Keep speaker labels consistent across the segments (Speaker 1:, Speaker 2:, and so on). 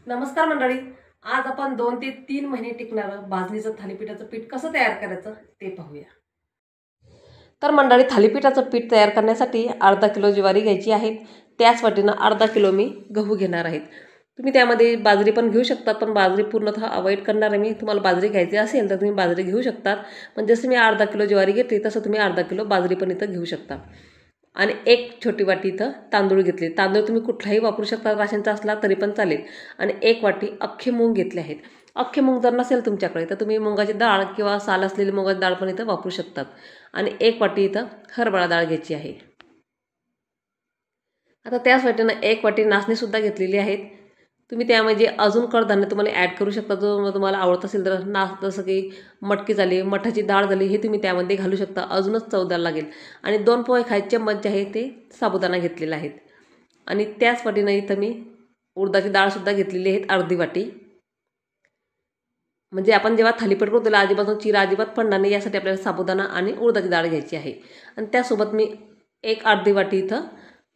Speaker 1: नमस्कार मंडळी. आज आपण 2 ते 3 महिने टिकणारं भाजणीचं थालीपीठाचं पीठ कसं तयार करायचं ते पाहूया. तर मंडळी, थालीपीठाचं पीठ तयार करण्यासाठी अर्धा किलो ज्वारी घ्यायची आहे. त्याच वाटीनं अर्धा किलो मी गहू घेणार आहेत. तुम्ही त्यामध्ये बाजरी पण घेऊ शकतात, पण बाजरी पूर्णतः अवॉइड करणार आहे मी. तुम्हाला बाजरी घ्यायची असेल तर तुम्ही बाजरी घेऊ शकतात. पण जसं मी अर्धा किलो ज्वारी घेतली तसं तुम्ही अर्धा किलो बाजरी पण इथं घेऊ शकता. आणि एक छोटी वाटी इथं तांदूळ घेतले. तांदूळ तुम्ही कुठलाही वापरू शकता, राशनचा असला तरी पण चालेल. आणि एक वाटी अख्खे मूग घेतले आहेत. अख्खे मूग जर नसेल तुमच्याकडे तर तुम्ही मुगाची डाळ किंवा साल असलेली मुगाची डाळ पण इथं वापरू शकतात. आणि एक वाटी इथं हरभरा डाळ घ्यायची आहे. आता त्याच वाटीनं एक वाटी नाचणीसुद्धा घेतलेली आहेत. तुम्ही त्यामध्ये अजून कडधान्य तुम्हाला ॲड करू शकता, जो तुम्हाला आवडत असेल तर. जसं की मटकी झाली, मठाची डाळ झाली, हे तुम्ही त्यामध्ये घालू शकता, अजूनच चवदार लागेल. आणि 2 पोहे खायचे चम्मच आहे ते साबुदाणा घेतलेला आहेत. आणि त्याच वाटीनं इथं मी उडदाची डाळसुद्धा घेतलेली आहे अर्धी वाटी. म्हणजे आपण जेव्हा थालीपीठ करतो त्याला अजिबात चिरा अजिबात पडणार नाही, यासाठी आपल्याला साबुदाणा आणि उडदाची डाळ घ्यायची आहे. आणि त्यासोबत मी एक अर्धी वाटी इथं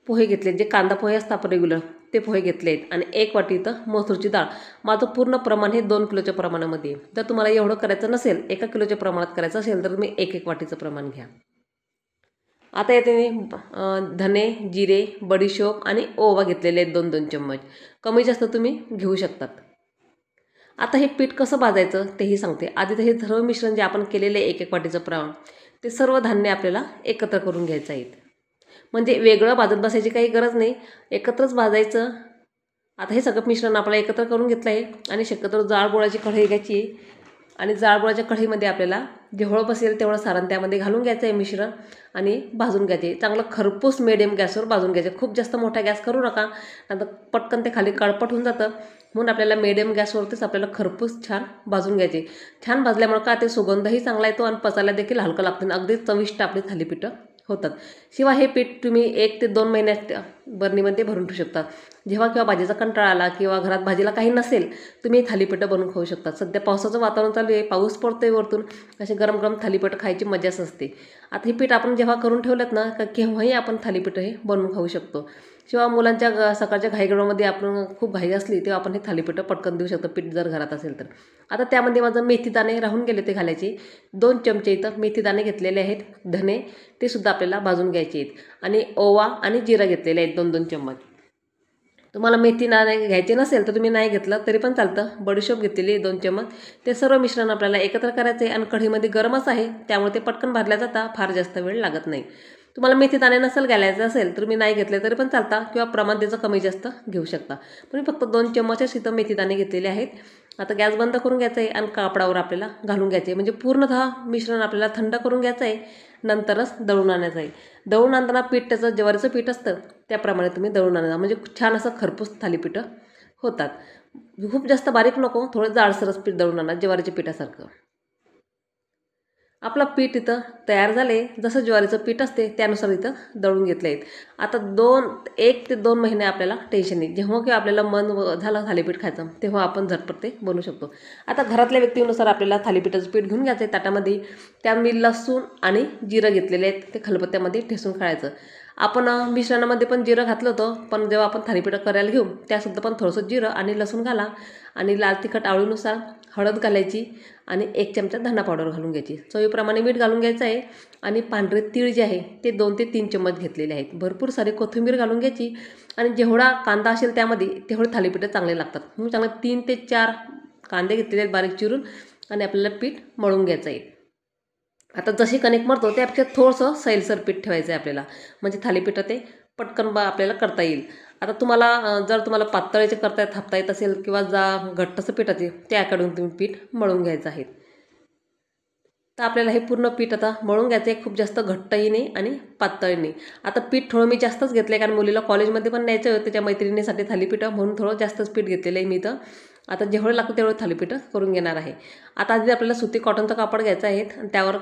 Speaker 1: पोहे घेतले, जे कांदा पोहे असतात आपण रेग्युलर, ते पोहे घेतले आहेत. आणि एक वाटी इथं मसूरची डाळ. माझं पूर्ण प्रमाण हे 2 किलोच्या प्रमाणामध्ये. जर तुम्हाला एवढं करायचं नसेल, 1 किलोच्या प्रमाणात करायचं असेल तर तुम्ही 1 वाटीचं प्रमाण घ्या. आता येते मी धने, जिरे, बडीशोप आणि ओवा घेतलेले आहेत 2-2 चम्मच. कमी जास्त तुम्ही घेऊ शकतात. आता हे पीठ कसं भाजायचं तेही सांगते. आधी तर हे सर्व मिश्रण जे आपण केलेलं आहे 1 वाटीचं प्रमाण, ते सर्व धान्य आपल्याला एकत्र करून घ्यायचं आहे. म्हणजे वेगळं भाजत बसायची काही गरज नाही, एकत्रच भाजायचं. आता हे सगळं मिश्रण आपल्याला एकत्र करून घेतलं आहे. आणि शक्यतो जाडबुडाची कढई घ्यायची. आणि जाडबुडाच्या कढईमध्ये आपल्याला जेवढं बसेल तेवढं सारण त्यामध्ये घालून घ्यायचं आहे मिश्रण. आणि भाजून घ्यायचे. चांगलं खरपूस मिडियम गॅसवर भाजून घ्यायचे. खूप जास्त मोठा गॅस करू नका, नंतर पटकन ते खाली काळपट होऊन जातं. म्हणून आपल्याला मिडियम गॅसवरतीच आपल्याला खरपूस छान भाजून घ्यायचे. छान भाजल्यामुळे का ते सुगंधही चांगला येतो आणि पचायला देखील हलकं लागतं. अगदी चविष्ट आपली थालीपीठं होतात. शिवाय हे पीठ तुम्ही 1 ते 2 महिन्यात बरणीमध्ये भरून ठेवू शकता. जेव्हा किंवा भाजीचा कंटाळा आला किंवा घरात भाजीला काही नसेल, तुम्ही थालीपीठं बनवून खाऊ शकता. सध्या पावसाचं वातावरण चालू आहे, पाऊस पडतोय वरतून, असे गरम गरम थालीपीठं खायची मजाच असते. आता हे पीठ आपण जेव्हा करून ठेवलं ना, का केव्हाही आपण थालीपीठं हे बनवून खाऊ शकतो. शिवाय मुलांच्या सकाळच्या घाईगडमध्ये आपण खूप घाई असली तेव्हा आपण हे थालीपीठं पटकन देऊ शकतो, पीठ जर घरात असेल तर. आता त्यामध्ये माझं मेथीदाणे राहून गेले ते घालायचे. 2 चमचे इथं मेथीदाणे घेतलेले आहेत. धने ते सुद्धा आपल्याला भाजून घ्यायचे आहेत. आणि ओवा आणि जिरा घेतलेले आहेत 2-2 चम्मच. तुम्हाला मेथीदाणे घ्यायचे नसेल तर तुम्ही नाही घेतलं तरी पण चालतं. बडीशोप घेतलेली आहे 2 चम्मच. ते सर्व मिश्रण आपल्याला एकत्र करायचं आहे. आणि कढईमध्ये गरमच आहे, त्यामुळे ते पटकन भाजल्या जाता, फार जास्त वेळ लागत नाही. तुम्हाला मेथीदाणे नसेल घालायचं असेल तर तुम्ही नाही घेतले तरी पण चालता, किंवा प्रमाण त्याचं कमी जास्त घेऊ शकता. पण मी फक्त 2 चम्मचच इथं मेथीदाणे घेतलेले आहेत. आता गॅस बंद करून घ्यायचा आहे आणि कापडावर आपल्याला घालून घ्यायचे आहे. म्हणजे पूर्णतः मिश्रण आपल्याला थंड करून घ्यायचं आहे, नंतरच दळून आणायचं आहे. दळून आणताना पीठ त्याचं ज्वारीचं पीठ असतं त्याप्रमाणे तुम्ही दळून आणा, म्हणजे छान असं खरपूस थालीपीठं होतात. खूप जास्त बारीक नको, थोडं जाडसरच पीठ दळून आणा, ज्वारीच्या पिठासारखं. आपलं पीठ इथं तयार झाले. जसं ज्वारीचं पीठ असते त्यानुसार इथं दळून घेतले आहेत. आता 1 ते 2 महिने आपल्याला टेन्शन नाही. जेव्हा की आपल्याला मन झालं थालीपीठ खायचं तेव्हा आपण झटपट ते बनवू शकतो. आता घरातल्या व्यक्तीनुसार आपल्याला थालीपीठाचं पीठ घेऊन घ्यायचं आहे ताटामध्ये. त्यामध्ये लसूण आणि जिरं घेतलेले आहेत, ते खलबत्त्यामध्ये ठेसून खायचं. आपण मिश्रणामध्ये पण जिरं घातलं होतं, पण जेव्हा आपण थालीपीठं करायला घेऊ त्यासुद्धा पण थोडंसं जिरं आणि लसूण घाला. आणि लाल तिखट आवडीनुसार हळद घालायची. आणि 1 चमचा धना पावडर घालून घ्यायची. चवीप्रमाणे मीठ घालून घ्यायचं आहे. आणि पांढरे तीळ जे आहे ते 2 ते 3 चम्मच घेतलेले आहेत. भरपूर सारी कोथिंबीर घालून घ्यायची. आणि जेवढा कांदा असेल त्यामध्ये तेवढे थालीपीठं चांगले लागतात. म्हणून चांगले 3 ते 4 कांदे घेतलेले आहेत बारीक चिरून. आणि आपल्याला पीठ मळून घ्यायचं आहे. आता जशी कणिक मळतो त्यापेक्षा थोडंसं सैलसर पीठ ठेवायचं आहे आपल्याला, म्हणजे थालीपीठं ते पटकन आपल्याला करता येईल. आता तुम्हाला जर तुम्हाला पातळीचे थापता येत असेल किंवा घट्टसं पिठाचे, त्याकडून तुम्ही पीठ मळून घ्यायचं आहे. तर आपल्याला हे पूर्ण पीठ आता मळून घ्यायचं आहे. खूप जास्त घट्टही नाही आणि पातळही नाही. आता पीठ थोडं मी जास्तच घेतलं आहे, कारण मुलीला कॉलेजमध्ये पण न्यायचं होतं त्याच्या मैत्रिणीसाठी थालीपीठं, म्हणून थोडं जास्तच पीठ घेतलेलं आहे मी इथं. आता जेवढं लागतं तेवढं थालीपीठं करून घेणार आहे. आता आधी आपल्याला सुती कॉटनचं कापड घ्यायचं आहे आणि त्यावर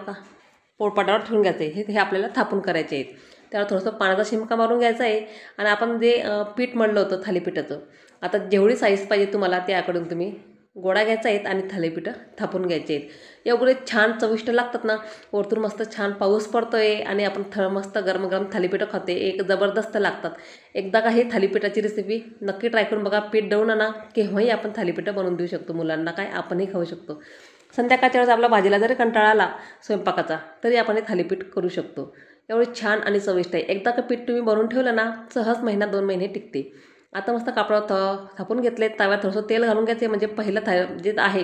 Speaker 1: पोळपाटावर ठेवून घ्यायचं आहे. हे आपल्याला थापून करायचे आहेत. त्यावर थोडंसं पाण्याचा शिमका मारून घ्यायचा आहे. आणि आपण जे पीठ मळलं होतं थालीपीठाचं, आता जेवढी साईज पाहिजे तुम्हाला त्याकडून तुम्ही गोळा घ्यायचा आहेत आणि थालीपीठं थापून घ्यायचे आहेत। एवढे छान चविष्ट लागतात ना, वरतून मस्त छान पाऊस पडतोय आणि आपण मस्त गरम गरम थालीपीठं खाते, एक जबरदस्त लागतात। एकदा का हे थालीपीठाची रेसिपी नक्की ट्राय करून बघा। पीठ दळून आणा, केव्हाही आपण थालीपीठं बनवून देऊ शकतो मुलांना, काय आपणही खाऊ शकतो। संध्याकाळच्या वेळेस आपला भाजीला जरी कंटाळा आला स्वयंपाकाचा तरी आपण हे थालीपीठ करू शकतो। एवढे छान आणि चविष्ट आहे। एकदा का पीठ तुम्ही बनवून ठेवलं ना, सहज महिना 2 महिने टिकते। आता मस्त कापडावर थापून घेतले, तव्यात थोडंसं तेल घालून घ्यायचे, म्हणजे पहिलं जे आहे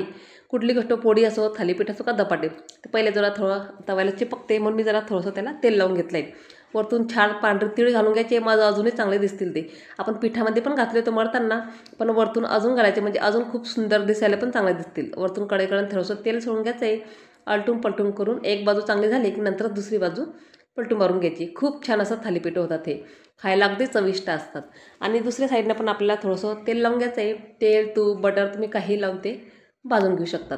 Speaker 1: कुठली गोष्ट पोळी असो, थालीपीठ असो का धपाटे, ते पहिले जरा थोडं तव्याला चिपकते म्हणून मी जरा थोडंसं त्याला तेल लावून घेतलं आहे। वरतून छान पांढरे तीळ घालून घ्यायचे, माझं अजूनही चांगले दिसतील ते। आपण पिठामध्ये पण घातले होते मळताना, पण वरतून अजून घालायचे म्हणजे अजून खूप सुंदर दिसायला पण चांगले दिसतील। वरतून कढईकडून थोडंसं तेल सोडून घ्यायचं आहे, आलटून पलटून करून एक बाजू चांगली झाली की नंतर दुसरी बाजू पलटून मारून घ्यायची। खूप छान असं थालीपीठ होतात हे, खायला अगदी चविष्ट असतात। आणि दुसऱ्या साईडनं पण आपल्याला थोडंसं तेल लावून घ्यायचं आहे, तेल तूप बटर तुम्ही काही लावून ते भाजून घेऊ शकतात।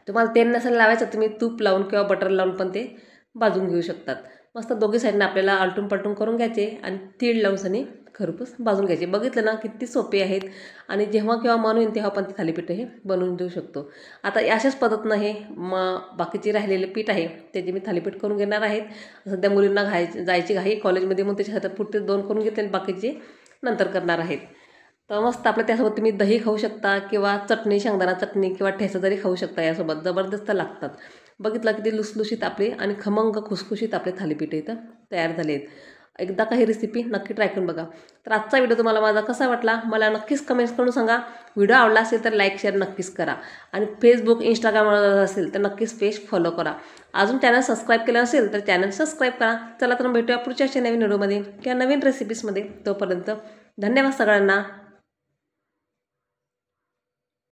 Speaker 1: तुम्हाला तेल नसेल लावायचं तुम्ही तूप लावून किंवा बटर लावून पण ते भाजून घेऊ शकतात। मस्त दोघी साईडनं आपल्याला आलटून पलटून करून घ्यायचे आणि तीळ लावून सनी खरपूस भाजून घ्यायचे। बघितलं ना किती सोपे आहेत आणि जेव्हा केव्हा मन होईल तेव्हा आपण ते थालीपीठ हे बनवून देऊ शकतो। आता अशाच पद्धतीनं हे बाकीचे राहिलेले पीठ आहे त्याचे मी थालीपीठ करून घेणार आहेत। सध्या मुलींना जायची घाई कॉलेजमध्ये, मग त्याच्यासाठी पुढचे 2 करून घेतले, बाकीचे नंतर करणार आहेत। तर मस्त आपलं त्यासोबत तुम्ही दही खाऊ शकता किंवा चटणी, शेंगदाणा चटणी किंवा ठेचा जरी खाऊ शकता, यासोबत जबरदस्त लागतात। बघितलं किती लुसलुशीत आपले आणि खमंग खुसखुशीत आपले थालीपीठ इथं तयार झाले आहेत। एकदा काही रेसिपी नक्की ट्राय करून बघा। तर आजचा व्हिडिओ तुम्हाला माझा कसा वाटला मला नक्कीच कमेंट्स करून सांगा। व्हिडिओ आवडला असेल तर लाईक शेअर नक्कीच करा आणि फेसबुक इंस्टाग्रामवर असेल तर नक्कीच पेज फॉलो करा। अजून चॅनल सबस्क्राईब केलं असेल तर चॅनल सबस्क्राईब करा। चला तर भेटूया पुढच्या नवीन व्हिडिओमध्ये किंवा नवीन रेसिपीजमध्ये। तोपर्यंत धन्यवाद सगळ्यांना।